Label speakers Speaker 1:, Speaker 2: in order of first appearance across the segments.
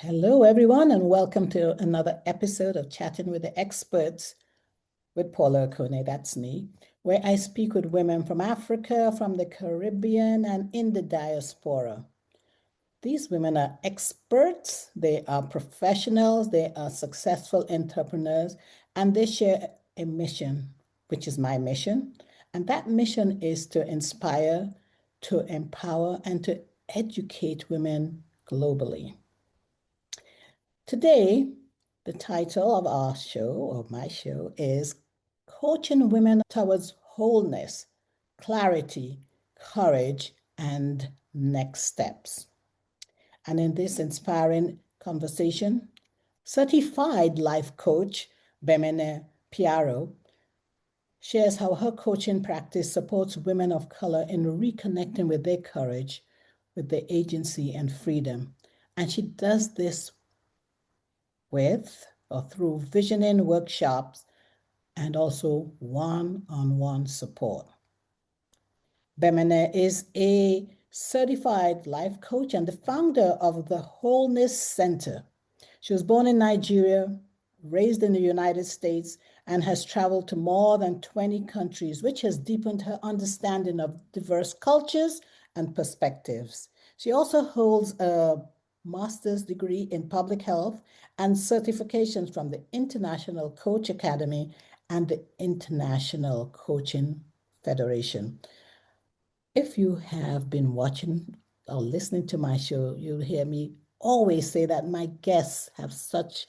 Speaker 1: Hello, everyone, and welcome to another episode of Chatting with the Experts with Paula Okone. That's me, where I speak with women from Africa, from the Caribbean, and in the diaspora. These women are experts, they are professionals, they are successful entrepreneurs, and they share a mission, which is my mission. And that mission is to inspire, to empower, and to educate women globally. Today, the title of our show, of my show, is Coaching Women Towards Wholeness, Clarity, Courage, and Next Steps. And in this inspiring conversation, certified life coach Bemene Piaro shares how her coaching practice supports women of color in reconnecting with their courage, with their agency and freedom. And she does this with or through visioning workshops and also one-on-one support. Bemene is a certified life coach and the founder of the Wholeness Center. She was born in Nigeria, raised in the United States, and has traveled to more than 20 countries, which has deepened her understanding of diverse cultures and perspectives. She also holds a master's degree in public health and certifications from the International Coach Academy and the International Coaching Federation. If you have been watching or listening to my show, you'll hear me always say that my guests have such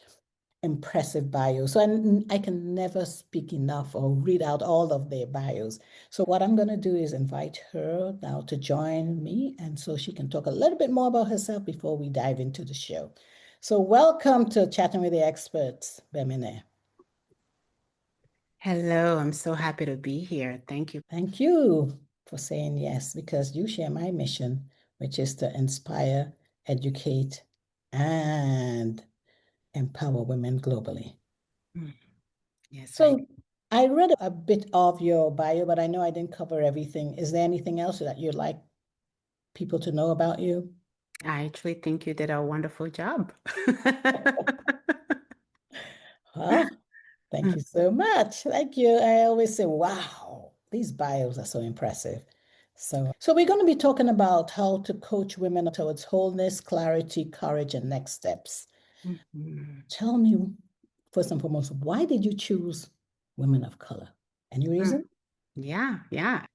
Speaker 1: impressive bios. So I can never speak enough or read out all of their bios. So what I'm going to do is invite her now to join me, and so she can talk a little bit more about herself before we dive into the show. So welcome to Chatting with the Experts, Bemene.
Speaker 2: Hello, I'm so happy to be here. Thank you.
Speaker 1: Thank you for saying yes, because you share my mission, which is to inspire, educate, and empower women globally.
Speaker 2: Yes,
Speaker 1: So I read a bit of your bio, but I know I didn't cover everything. Is there anything else that you'd like people to know about you?
Speaker 2: I actually think you did a wonderful job.
Speaker 1: Well, thank you so much. Thank you. I always say, wow, these bios are so impressive. So we're going to be talking about how to coach women towards wholeness, clarity, courage, and next steps.
Speaker 2: Mhm.
Speaker 1: Tell me, first and foremost, why did you choose women of color? Any reason?
Speaker 2: Yeah,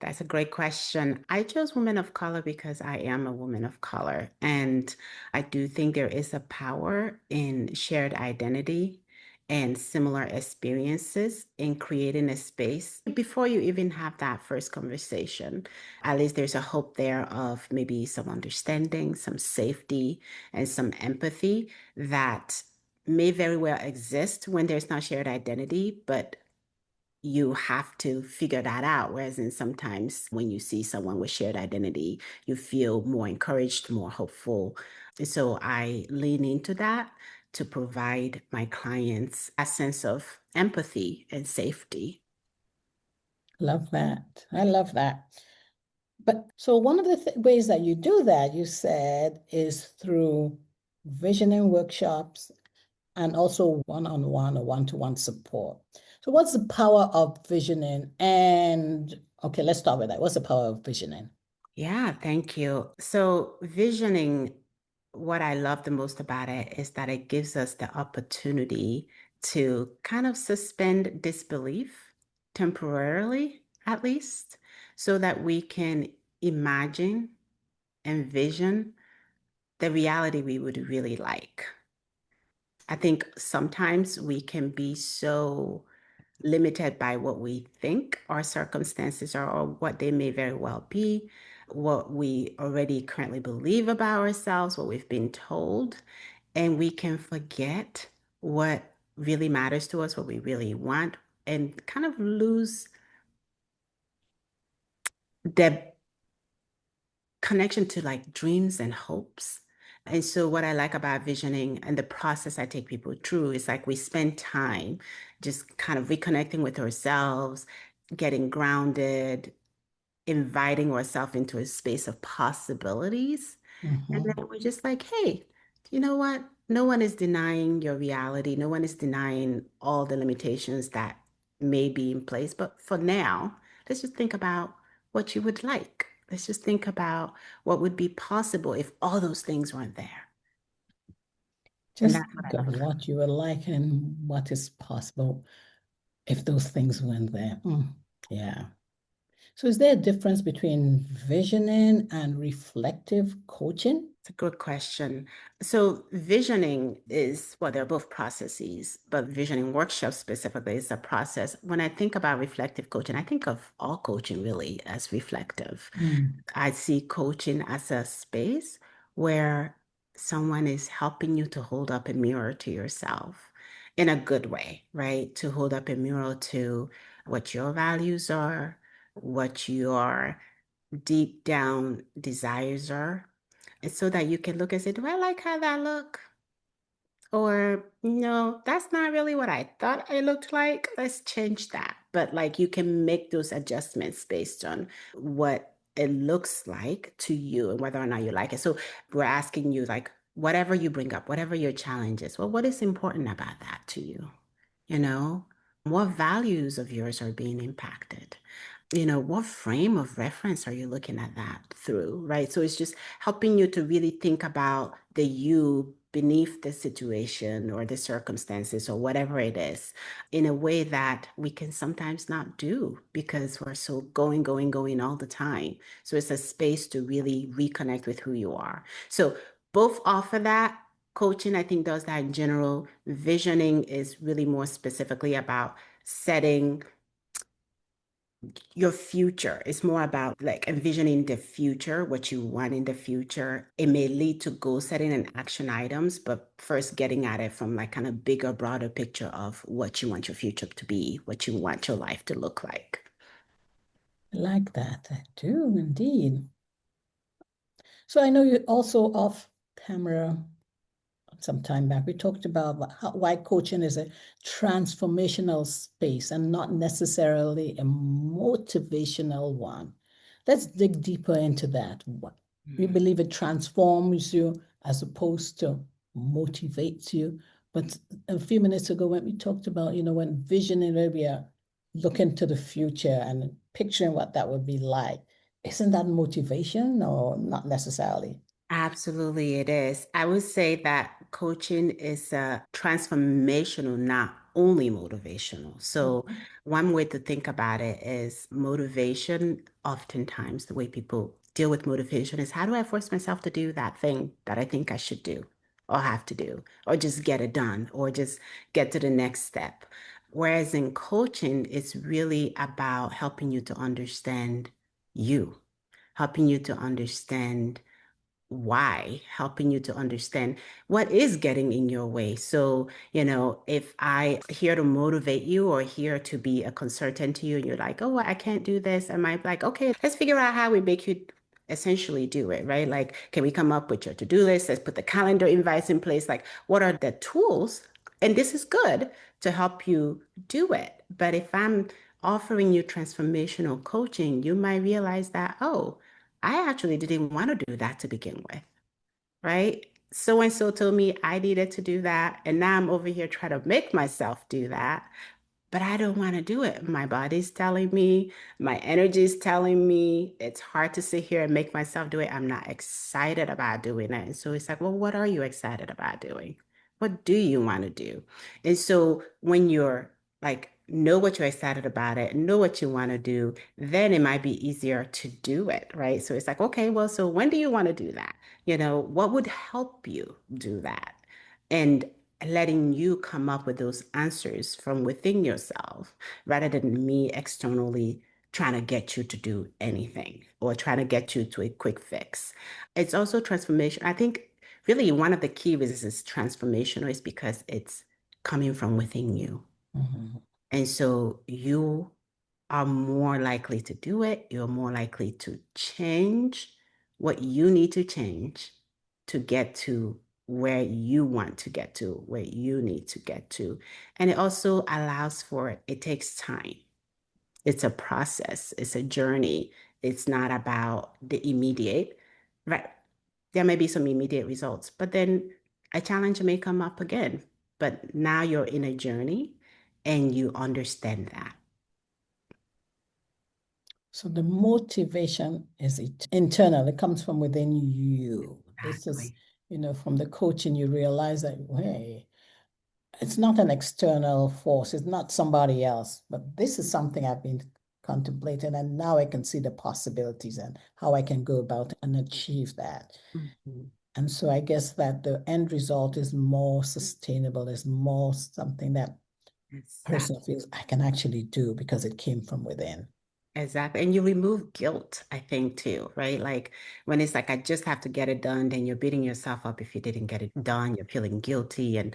Speaker 2: that's a great question. I chose women of color because I am a woman of color, and I do think there is a power in shared identity and similar experiences in creating a space before you even have that first conversation. At least there's a hope there of maybe some understanding, some safety, and some empathy that may very well exist when there's not shared identity, but you have to figure that out. Whereas in sometimes when you see someone with shared identity, you feel more encouraged, more hopeful. So I lean into that to provide my clients a sense of empathy and safety.
Speaker 1: Love that. I love that. But so one of the ways that you do that, you said, is through visioning workshops and also one-on-one or one-to-one support. So what's the power of visioning? And okay, let's start with that. What's the power of visioning?
Speaker 2: Yeah, thank you. So, visioning, what I love the most about it is that it gives us the opportunity to kind of suspend disbelief temporarily, at least, so that we can imagine, envision the reality we would really like. I think sometimes we can be so limited by what we think our circumstances are or what they may very well be, what we already currently believe about ourselves, what we've been told, and we can forget what really matters to us, what we really want, and kind of lose the connection to like dreams and hopes. And so, what I like about visioning and the process I take people through is like we spend time just kind of reconnecting with ourselves, getting grounded, inviting ourselves into a space of possibilities. And
Speaker 1: Mhm.
Speaker 2: then we're just like, hey, You know what? No one is denying your reality. No one is denying all the limitations that may be in place. But for now, let's just think about what you would like. Let's just think about what would be possible if all those things weren't there. And
Speaker 1: Just
Speaker 2: that's what
Speaker 1: think
Speaker 2: I
Speaker 1: of
Speaker 2: love.
Speaker 1: what you would like and what is possible if those things weren't there. Yeah. So is there a difference between visioning and reflective coaching?
Speaker 2: It's a good question. So visioning is, well, they're both processes, but visioning workshops specifically is a process. When I think about reflective coaching, I think of all coaching really as reflective.
Speaker 1: Mm.
Speaker 2: I see coaching as a space where someone is helping you to hold up a mirror to yourself in a good way, right? To hold up a mirror to what your values are, what your deep down desires are. And so that you can look and say, do I like how that look? Or no, that's not really what I thought I looked like. Let's change that. But like you can make those adjustments based on what it looks like to you and whether or not you like it. So we're asking you like whatever you bring up, whatever your challenge is, well, what is important about that to you? You know, what values of yours are being impacted? What frame of reference are you looking at that through, right? So it's just helping you to really think about the you beneath the situation or the circumstances or whatever it is in a way that we can sometimes not do because we're so going, going, going all the time. So it's a space to really reconnect with who you are. So both offer that. Coaching, I think, does that in general. Visioning is really more specifically about setting your future. It's more about like envisioning the future, what you want in the future. It may lead to goal setting and action items, but first getting at it from like kind of bigger, broader picture of what you want your future to be, what you want your life to look like.
Speaker 1: I like that. I do indeed. So I know you also off camera some time back, we talked about why coaching is a transformational space and not necessarily a motivational one. Let's dig deeper into that. You
Speaker 2: Mm.
Speaker 1: believe it transforms you as opposed to motivates you. But a few minutes ago, when we talked about, when visioning, where we are looking to the future and picturing what that would be like, isn't that motivation or not necessarily?
Speaker 2: Absolutely, it is. I would say that coaching is transformational, not only motivational. So,
Speaker 1: Mhm.
Speaker 2: one way to think about it is motivation. Oftentimes, the way people deal with motivation is how do I force myself to do that thing that I think I should do or have to do, or just get it done, or just get to the next step. Whereas in coaching, it's really about helping you to understand you, helping you to understand why, helping you to understand what is getting in your way. So, if I here to motivate you or here to be a consultant to you, and you're like, oh, I can't do this, I might be like, okay, let's figure out how we make you essentially do it, right? Like, can we come up with your to-do list? Let's put the calendar invites in place. Like, what are the tools? And this is good to help you do it. But if I'm offering you transformational coaching, you might realize that, oh, I actually didn't want to do that to begin with, right? So and so told me I needed to do that. And now I'm over here trying to make myself do that, but I don't want to do it. My body's telling me, my energy is telling me it's hard to sit here and make myself do it. I'm not excited about doing it. And so it's like, well, what are you excited about doing? What do you want to do? And so when you're like, know what you're excited about it, know what you want to do, then it might be easier to do it, right? So it's like, okay, well, so when do you want to do that? What would help you do that? And letting you come up with those answers from within yourself rather than me externally trying to get you to do anything or trying to get you to a quick fix. It's also transformation. I think really one of the key reasons it's transformational is because it's coming from within you.
Speaker 1: Mhm.
Speaker 2: And so you are more likely to do it. You're more likely to change what you need to change to get to where you want to get to, where you need to get to. And it also allows for it takes time. It's a process, it's a journey. It's not about the immediate, right? There may be some immediate results, but then a challenge may come up again, but now you're in a journey and you understand that.
Speaker 1: So the motivation is internal. It comes from within you. This is,
Speaker 2: Exactly.
Speaker 1: from the coaching, you realize that, hey, it's not an external force. It's not somebody else, but this is something I've been contemplating, and now I can see the possibilities and how I can go about and achieve that.
Speaker 2: Mhm.
Speaker 1: And so I guess that the end result is more sustainable, is more something that
Speaker 2: Exactly.
Speaker 1: person feels I can actually do because it came from within.
Speaker 2: Exactly. And you remove guilt, I think, too, right? Like when it's like, I just have to get it done, then you're beating yourself up if you didn't get it done. You're feeling guilty and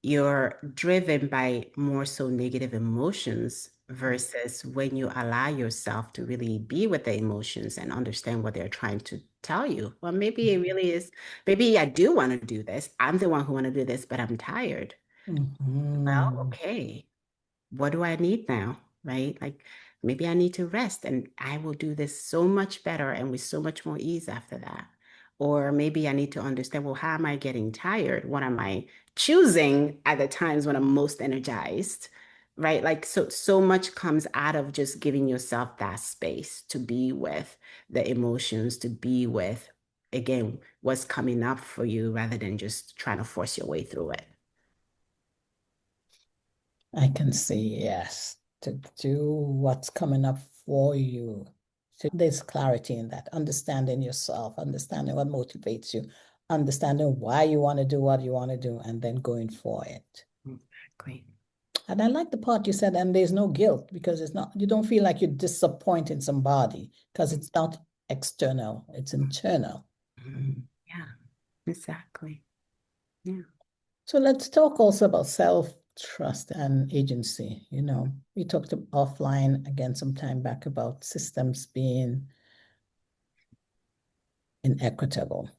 Speaker 2: you're driven by more so negative emotions versus when you allow yourself to really be with the emotions and understand what they're trying to tell you. Well, maybe it really is, maybe I do want to do this. I'm the one who want to do this, but I'm tired. Well,
Speaker 1: Mhm.
Speaker 2: okay, what do I need now? Right? Like maybe I need to rest and I will do this so much better and with so much more ease after that. Or maybe I need to understand, well, how am I getting tired? What am I choosing at the times when I'm most energized? Right? Like so much comes out of just giving yourself that space to be with the emotions, to be with again what's coming up for you rather than just trying to force your way through it.
Speaker 1: I can see, yes, to do what's coming up for you. There's clarity in that, understanding yourself, understanding what motivates you, understanding why you want to do what you want to do, and then going for it.
Speaker 2: Exactly.
Speaker 1: And I like the part you said, and there's no guilt because it's not, you don't feel like you're disappointing somebody because it's not external, it's internal.
Speaker 2: Mhm. Yeah, exactly. Yeah.
Speaker 1: So let's talk also about self-trust and agency. We talked offline again some time back about systems being inequitable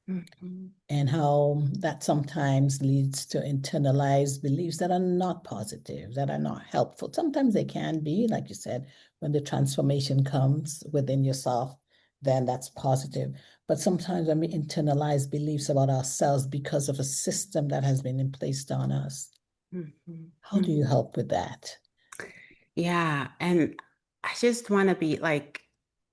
Speaker 2: Mhm.
Speaker 1: and how that sometimes leads to internalized beliefs that are not positive, that are not helpful. Sometimes they can be, like you said, when the transformation comes within yourself, then that's positive. But sometimes when we internalize beliefs about ourselves because of a system that has been in placed on us,
Speaker 2: Mhm.
Speaker 1: how do you help with that?
Speaker 2: Yeah, and I just want to be like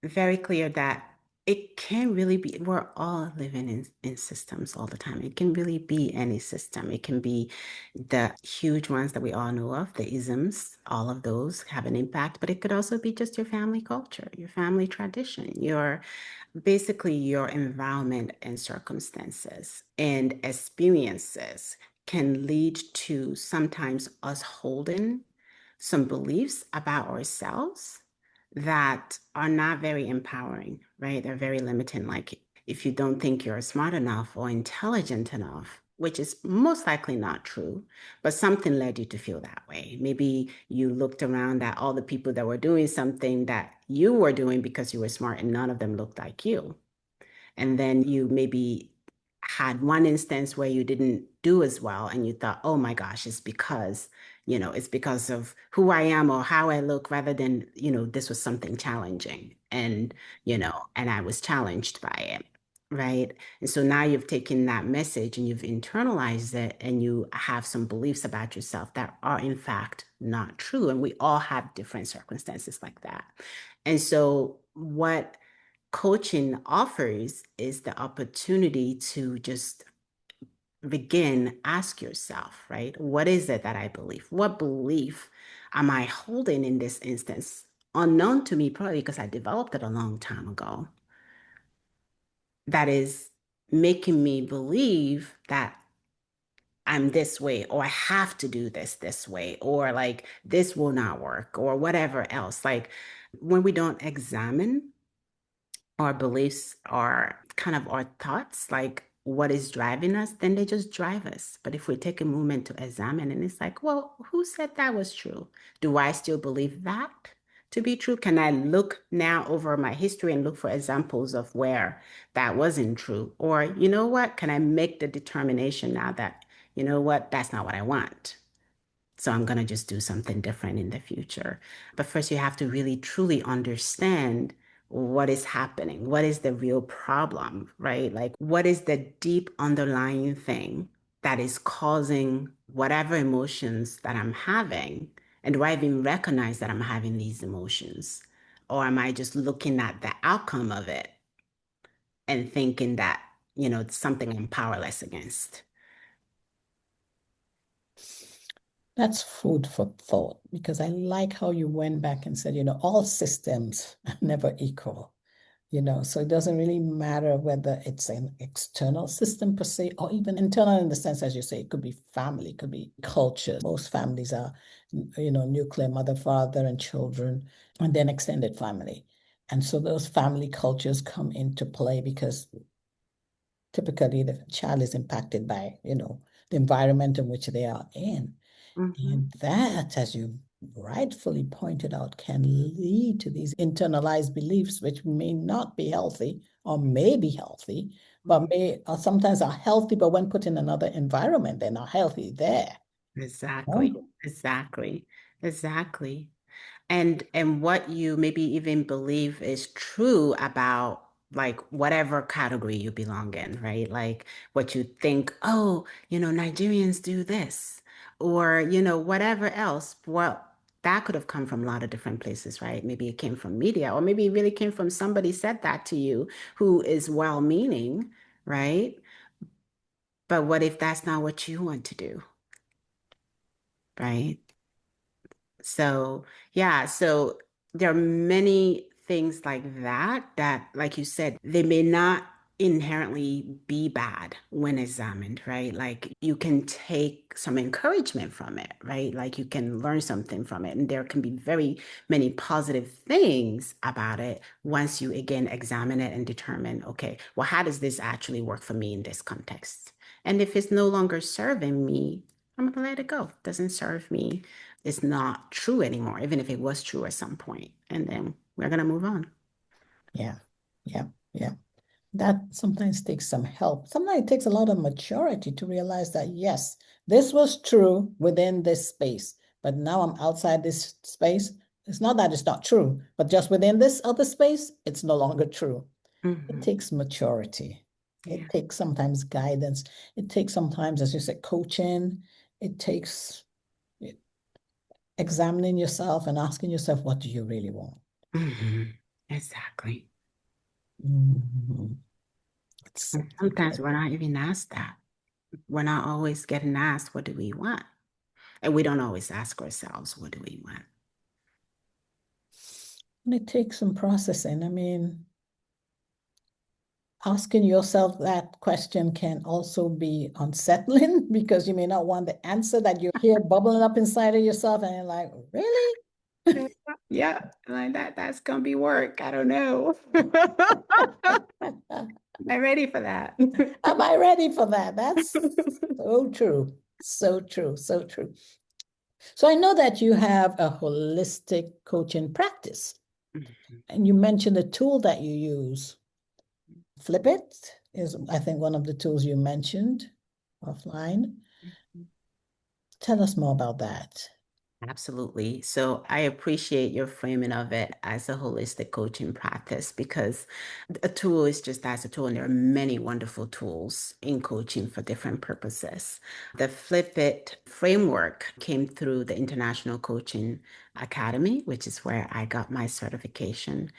Speaker 2: very clear that it can really be, we're all living in systems all the time. It can really be any system. It can be the huge ones that we all know of, the isms, all of those have an impact, but it could also be just your family culture, your family tradition, your basically your environment and circumstances and experiences can lead to sometimes us holding some beliefs about ourselves that are not very empowering, right? They're very limiting. Like if you don't think you're smart enough or intelligent enough, which is most likely not true, but something led you to feel that way. Maybe you looked around at all the people that were doing something that you were doing because you were smart and none of them looked like you. And then you maybe had one instance where you didn't do as well and you thought, oh my gosh, it's because of who I am or how I look rather than, this was something challenging and I was challenged by it. Right. And so now you've taken that message and you've internalized it and you have some beliefs about yourself that are in fact not true. And we all have different circumstances like that. And so what coaching offers is the opportunity to just begin, ask yourself, right? What is it that I believe? What belief am I holding in this instance? Unknown to me, probably because I developed it a long time ago, that is making me believe that I'm this way, or I have to do this way, or like this will not work, or whatever else. Like when we don't examine our beliefs are kind of our thoughts, like what is driving us, then they just drive us. But if we take a moment to examine and it's like, well, who said that was true? Do I still believe that to be true? Can I look now over my history and look for examples of where that wasn't true? Or, you know what? Can I make the determination now that, you know what, that's not what I want? So I'm going to just do something different in the future. But first, you have to really truly understand what is happening? What is the real problem, right? Like, what is the deep underlying thing that is causing whatever emotions that I'm having? And do I even recognize that I'm having these emotions? Or am I just looking at the outcome of it and thinking that, it's something I'm powerless against?
Speaker 1: That's food for thought because I like how you went back and said, all systems are never equal. So it doesn't really matter whether it's an external system per se or even internal in the sense, as you say, it could be family, it could be culture. Most families are, nuclear mother, father, and children, and then extended family. And so those family cultures come into play because typically the child is impacted by, the environment in which they are in.
Speaker 2: Mm-hmm.
Speaker 1: And that, as you rightfully pointed out, can lead to these internalized beliefs, which may not be healthy or may be healthy, but may or sometimes are healthy, but when put in another environment, they're not healthy there.
Speaker 2: Exactly.
Speaker 1: Oh,
Speaker 2: Exactly. Exactly. And what you maybe even believe is true about like whatever category you belong in, right? Like what you think, oh, Nigerians do this, or whatever else. Well, that could have come from a lot of different places, right? Maybe it came from media, or maybe it really came from somebody said that to you who is well-meaning, right? But what if that's not what you want to do, right? So, yeah, so there are many things like that that, like you said, they may not inherently be bad when examined, right? Like you can take some encouragement from it, right? Like you can learn something from it. And there can be very many positive things about it once you again examine it and determine, okay, well, how does this actually work for me in this context? And if it's no longer serving me, I'm gonna let it go. It doesn't serve me, it's not true anymore, even if it was true at some point. And then we're going to move on.
Speaker 1: yeah, yeah, yeah. That sometimes takes some help. Sometimes it takes a lot of maturity to realize that, yes, this was true within this space, but now I'm outside this space. It's not that it's not true, but just within this other space, it's no longer true. It
Speaker 2: Hmm.
Speaker 1: takes maturity. It
Speaker 2: Yeah.
Speaker 1: takes sometimes guidance. It takes sometimes, as you said, coaching. It takes examining yourself and asking yourself, what do you really want?
Speaker 2: Hmm. Exactly.
Speaker 1: Mhm. It's
Speaker 2: And
Speaker 1: something
Speaker 2: sometimes
Speaker 1: like
Speaker 2: we're not even asked that. We're not always getting asked, what do we want? And we don't always ask ourselves, what do we want?
Speaker 1: and it takes some processing. I mean, asking yourself that question can also be unsettling because you may not want the answer that you hear bubbling up inside of yourself, and you're like, really?
Speaker 2: Yeah, yeah, like that's gonna be work. I don't know. Am I ready for that?
Speaker 1: Am I ready for that? That's so true. So true. So true. So I know that you have a holistic coaching practice,
Speaker 2: Mhm.
Speaker 1: and you mentioned a tool that you use. FlipIt is, I think, one of the tools you mentioned offline. Tell us more about that.
Speaker 2: Absolutely. So I appreciate your framing of it as a holistic coaching practice because a tool is just as a tool, and there are many wonderful tools in coaching for different purposes. The Flip It framework came through the International Coaching Academy, which is where I got my certification.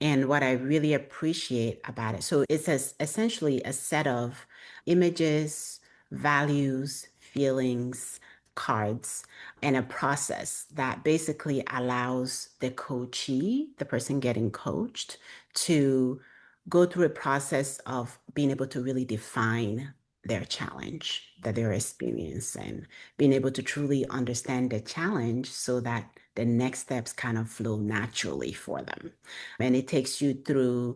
Speaker 2: And what I really appreciate about it, so it's essentially a set of images, values, feelings, cards, and a process that basically allows the coachee, the person getting coached, to go through a process of being able to really define their challenge that they're experiencing, being able to truly understand the challenge so that the next steps kind of flow naturally for them. And it takes you through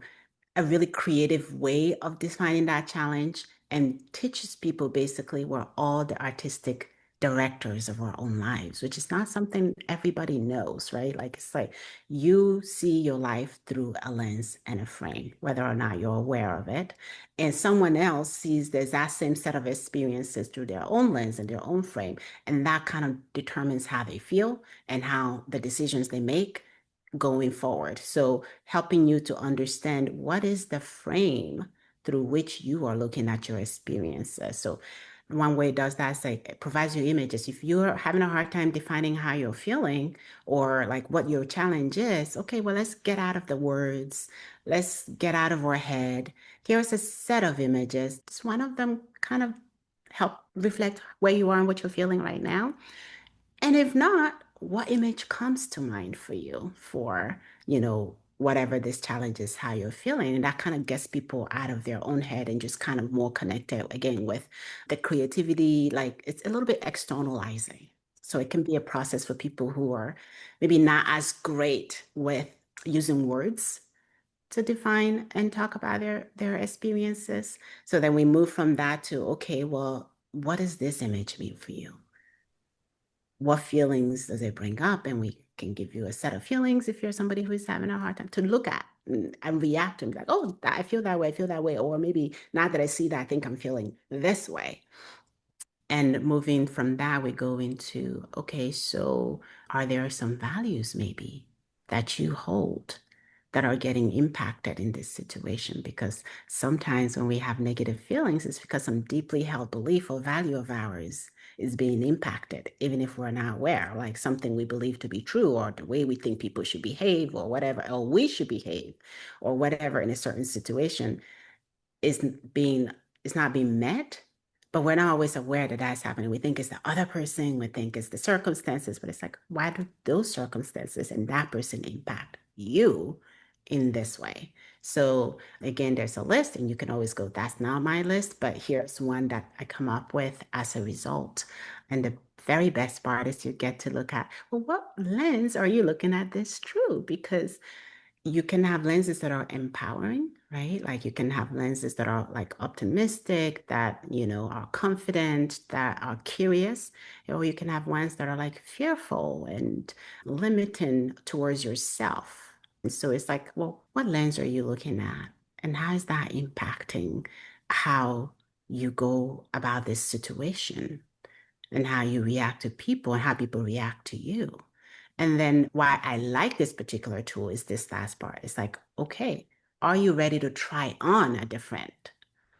Speaker 2: a really creative way of defining that challenge and teaches people basically we're all the artistic directors of our own lives, which is not something everybody knows, right? Like it's like you see your life through a lens and a frame, whether or not you're aware of it. And someone else sees the exact same set of experiences through their own lens and their own frame. And that kind of determines how they feel and how the decisions they make going forward. So helping you to understand what is the frame through which you are looking at your experiences. So one way it does that is like it provides you images. If you're having a hard time defining how you're feeling or like what your challenge is, okay, well, let's get out of the words. Let's get out of our head. Here's a set of images. Just one of them kind of help reflect where you are and what you're feeling right now. And if not, what image comes to mind for you for, whatever this challenge is, how you're feeling? And that kind of gets people out of their own head and just kind of more connected again with the creativity. Like it's a little bit externalizing. So it can be a process for people who are maybe not as great with using words to define and talk about their experiences. So then we move from that to, okay, well, what does this image mean for you? What feelings does it bring up? And we can give you a set of feelings if you're somebody who's having a hard time to look at and react and be like, oh, I feel that way, I feel that way. Or maybe now that I see that, I think I'm feeling this way. And moving from that, we go into, okay, so are there some values maybe that you hold that are getting impacted in this situation? Because sometimes when we have negative feelings, it's because some deeply held belief or value of ours is being impacted, even if we're not aware, like something we believe to be true, or the way we think people should behave, or whatever, or we should behave, or whatever in a certain situation is being is not being met, but we're not always aware that that's happening. We think it's the other person, we think it's the circumstances, but it's like, why do those circumstances and that person impact you in this way? So again, there's a list, and you can always go, that's not my list, but here's one that I come up with as a result. And the very best part is you get to look at, well, what lens are you looking at this through? Because you can have lenses that are empowering, right? Like you can have lenses that are like optimistic, that, are confident, that are curious, or you can have ones that are like fearful and limiting towards yourself. And so it's like, well, what lens are you looking at? And how is that impacting how you go about this situation and how you react to people and how people react to you? And then why I like this particular tool is this last part. It's like, okay, are you ready to try on a different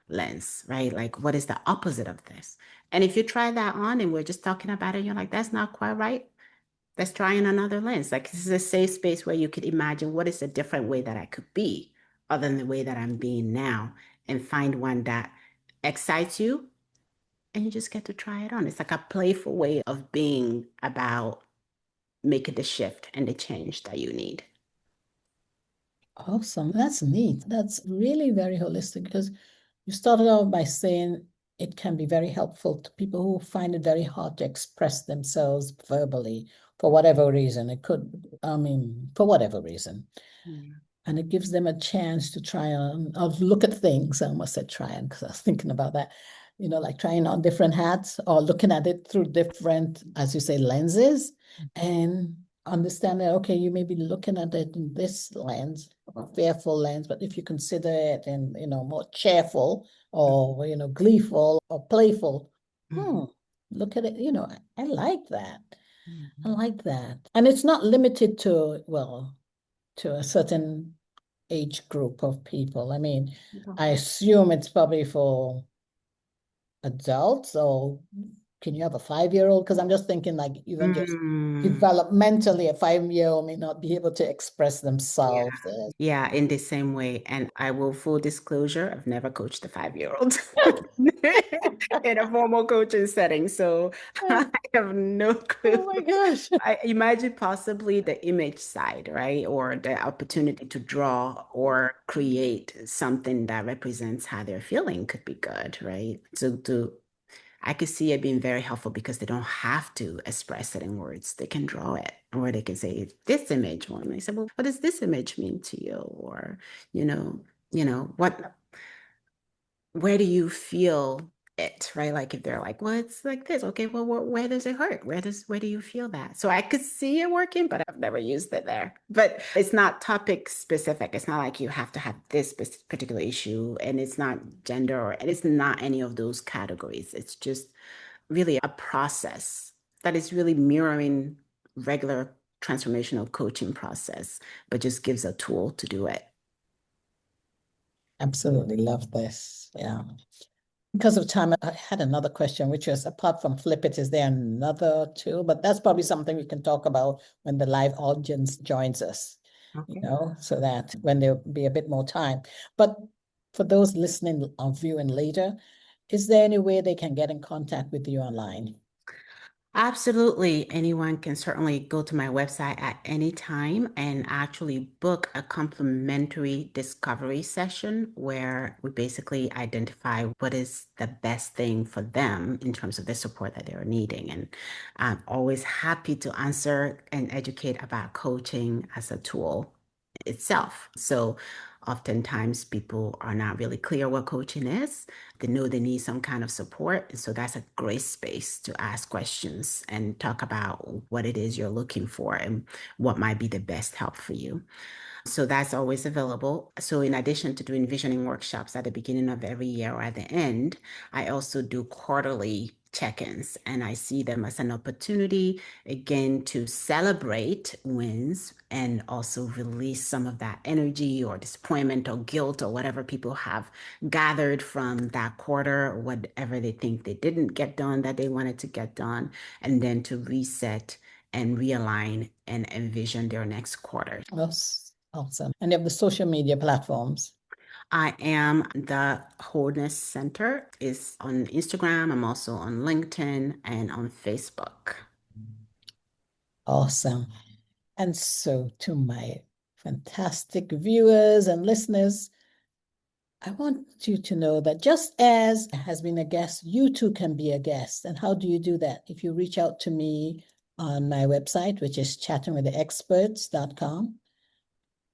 Speaker 2: lens, right? Like, what is the opposite of this? And if you try that on and we're just talking about it, you're like, that's not quite right. Let's try in another lens. Like, this is a safe space where you could imagine what is a different way that I could be other than the way that I'm being now, and find one that excites you, and you just get to try it on. It's like a playful way of being about making the shift and the change that you need.
Speaker 1: Awesome. That's neat. That's really very holistic because you started out by saying it can be very helpful to people who find it very hard to express themselves verbally for whatever reason. It could, I mean, for whatever reason.
Speaker 2: Yeah.
Speaker 1: And it gives them a chance to try on, I'll look at things. I almost said try on because I was thinking about that, like trying on different hats or looking at it through different, as you say, lenses and understand that, okay, you may be looking at it in this lens, a fearful lens, but if you consider it in, more cheerful or, gleeful or playful,
Speaker 2: Mhm.
Speaker 1: hmm, look at it, I like that. I
Speaker 2: Mhm.
Speaker 1: like that. And it's not limited to, well, to a certain age group of people. I mean, I
Speaker 2: Mhm.
Speaker 1: assume it's probably for adults, or can you have a 5-year-old? Because I'm just thinking like even just
Speaker 2: Mm.
Speaker 1: developmentally, a 5-year-old may not be able to express
Speaker 2: Yeah.
Speaker 1: themselves.
Speaker 2: Yeah, in the same way. And I will full disclosure, I've never coached a 5-year-old in a formal coaching setting. So I have no clue.
Speaker 1: Oh my gosh.
Speaker 2: I imagine possibly the image side, right? Or the opportunity to draw or create something that represents how they're feeling could be good, right? So to I could see it being very helpful because they don't have to express it in words. They can draw it, or they can say this image one. They say, well, what does this image mean to you? Or, what where do you feel it, right? Like if they're like, well, it's like this. Okay, well, where does it hurt? Where do you feel that? So I could see it working, but I've never used it there. But it's not topic specific. It's not like you have to have this particular issue, and it's not gender, and it's not any of those categories. It's just really a process that is really mirroring regular transformational coaching process, but just gives a tool to do it.
Speaker 1: Absolutely love this. Yeah. Because of time, I had another question, which was apart from FlipIt, is there another tool? But that's probably something we can talk about when the live audience joins us,
Speaker 2: Okay.
Speaker 1: so that when there'll be a bit more time. But for those listening or viewing later, is there any way they can get in contact with you online?
Speaker 2: Absolutely. Anyone can certainly go to my website at any time and actually book a complimentary discovery session where we basically identify what is the best thing for them in terms of the support that they're needing. And I'm always happy to answer and educate about coaching as a tool itself. So oftentimes people are not really clear what coaching is. They know they need some kind of support. And so that's a great space to ask questions and talk about what it is you're looking for and what might be the best help for you. So that's always available. So in addition to doing visioning workshops at the beginning of every year or at the end, I also do quarterly check-ins, and I see them as an opportunity again to celebrate wins and also release some of that energy or disappointment or guilt or whatever people have gathered from that quarter or whatever they think they didn't get done that they wanted to get done, and then to reset and realign and envision their next quarter.
Speaker 1: That's awesome. And you have the social media platforms.
Speaker 2: I am the Wholeness Center is on Instagram. I'm also on LinkedIn and on Facebook.
Speaker 1: Awesome. And so to my fantastic viewers and listeners, I want you to know that just as has been a guest, you too can be a guest. And how do you do that? If you reach out to me on my website, which is chattingwiththeexperts.com,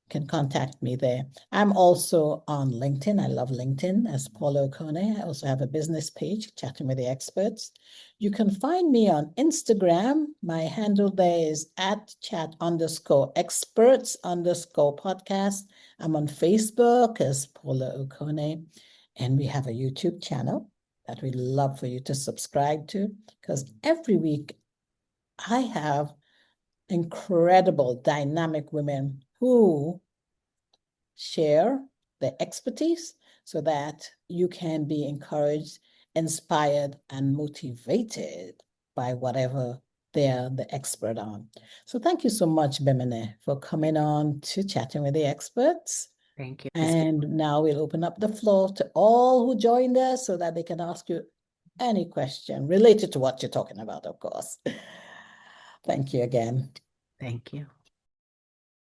Speaker 1: can contact me there. I'm also on LinkedIn. I love LinkedIn as Paula O'Connor. I also have a business page, Chatting with the Experts. You can find me on Instagram. My handle there is at chat_experts_podcast. I'm on Facebook as Paula O'Connor. And we have a YouTube channel that we love for you to subscribe to, because every week I have incredible, dynamic women who share their expertise so that you can be encouraged, inspired, and motivated by whatever they're the expert on. So thank you so much, Bemene, for coming on to Chatting with the Experts.
Speaker 2: Thank you.
Speaker 1: And now we'll open up the floor to all who joined us so that they can ask you any question related to what you're talking about, of course. Thank you again.
Speaker 2: Thank you.